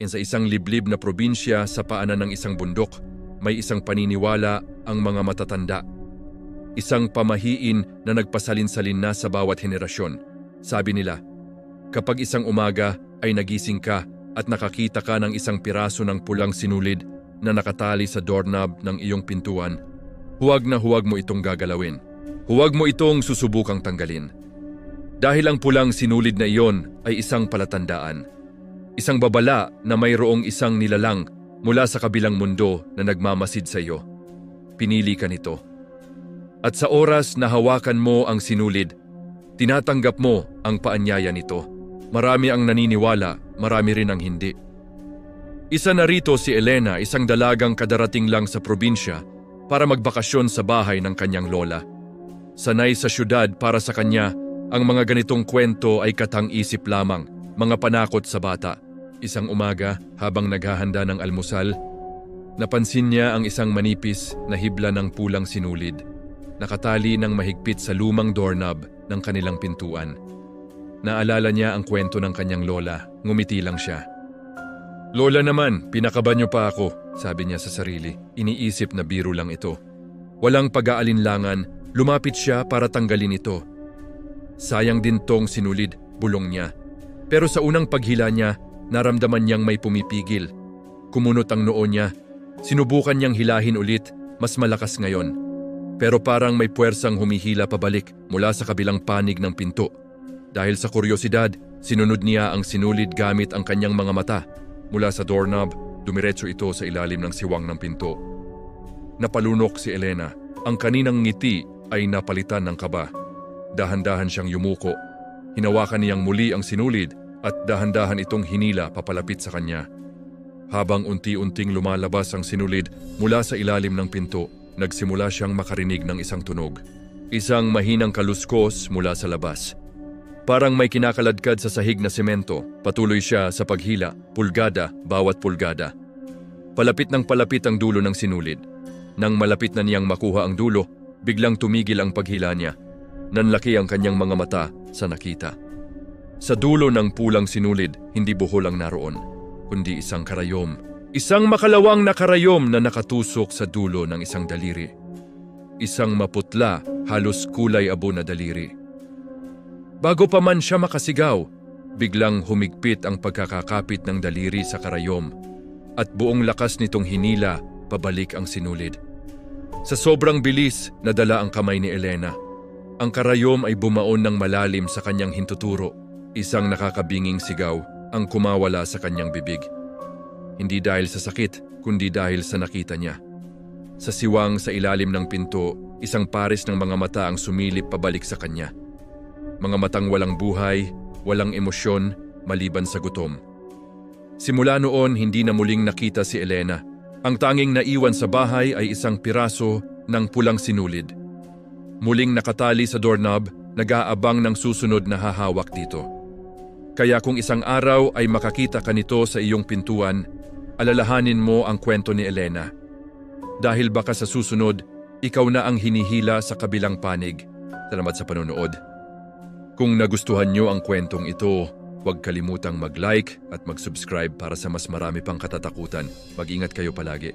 Sa isang liblib na probinsya sa paanan ng isang bundok, may isang paniniwala ang mga matatanda. Isang pamahiin na nagpasalin-salin na sa bawat henerasyon. Sabi nila, kapag isang umaga ay nagising ka at nakakita ka ng isang piraso ng pulang sinulid na nakatali sa doorknob ng iyong pintuan, huwag na huwag mo itong gagalawin. Huwag mo itong susubukang tanggalin. Dahil ang pulang sinulid na iyon ay isang palatandaan. Isang babala na mayroong isang nilalang mula sa kabilang mundo na nagmamasid sa iyo. Pinili ka nito. At sa oras na hawakan mo ang sinulid, tinatanggap mo ang paanyaya nito. Marami ang naniniwala, marami rin ang hindi. Isa na rito si Elena, isang dalagang kadarating lang sa probinsya para magbakasyon sa bahay ng kanyang lola. Sanay sa syudad, para sa kanya, ang mga ganitong kwento ay katang-isip lamang, mga panakot sa bata. Isang umaga, habang naghahanda ng almusal, napansin niya ang isang manipis na hibla ng pulang sinulid, nakatali ng mahigpit sa lumang doorknob ng kanilang pintuan. Naalala niya ang kwento ng kanyang lola, ngumiti lang siya. "Lola naman, pinakaban niyo pa ako," sabi niya sa sarili. Iniisip na biro lang ito. Walang pag-aalinlangan, lumapit siya para tanggalin ito. Sayang din tong sinulid, bulong niya. Pero sa unang paghila niya, naramdaman niyang may pumipigil. Kumunot ang noo niya. Sinubukan niyang hilahin ulit, mas malakas ngayon. Pero parang may puwersang humihila pabalik mula sa kabilang panig ng pinto. Dahil sa kuryosidad, sinunod niya ang sinulid gamit ang kanyang mga mata. Mula sa doorknob, dumiretso ito sa ilalim ng siwang ng pinto. Napalunok si Elena. Ang kaninang ngiti ay napalitan ng kaba. Dahan-dahan siyang yumuko. Hinawakan niyang muli ang sinulid at dahan-dahan itong hinila papalapit sa kanya. Habang unti-unting lumalabas ang sinulid mula sa ilalim ng pinto, nagsimula siyang makarinig ng isang tunog. Isang mahinang kaluskos mula sa labas. Parang may kinakaladkad sa sahig na semento, patuloy siya sa paghila, pulgada, bawat pulgada. Palapit ng palapit ang dulo ng sinulid. Nang malapit na niyang makuha ang dulo, biglang tumigil ang paghila niya. Nanlaki ang kanyang mga mata sa nakita. Sa dulo ng pulang sinulid, hindi buhol ang naroon, kundi isang karayom. Isang makalawang na karayom na nakatusok sa dulo ng isang daliri. Isang maputla, halos kulay abo na daliri. Bago pa man siya makasigaw, biglang humigpit ang pagkakakapit ng daliri sa karayom at buong lakas nitong hinila pabalik ang sinulid. Sa sobrang bilis, nadala ang kamay ni Elena. Ang karayom ay bumaon ng malalim sa kanyang hintuturo. Isang nakakabinging sigaw ang kumawala sa kanyang bibig. Hindi dahil sa sakit, kundi dahil sa nakita niya. Sa siwang sa ilalim ng pinto, isang pares ng mga mata ang sumilip pabalik sa kanya. Mga matang walang buhay, walang emosyon, maliban sa gutom. Simula noon, hindi na muling nakita si Elena. Ang tanging naiwan sa bahay ay isang piraso ng pulang sinulid. Muling nakatali sa doorknob, nag-aabang ng susunod na hahawak dito. Kaya kung isang araw ay makakita ka nito sa iyong pintuan, alalahanin mo ang kwento ni Elena. Dahil baka sa susunod, ikaw na ang hinihila sa kabilang panig. Salamat sa panonood. Kung nagustuhan niyo ang kwentong ito, huwag kalimutang mag-like at mag-subscribe para sa mas marami pang katatakutan. Mag-ingat kayo palagi.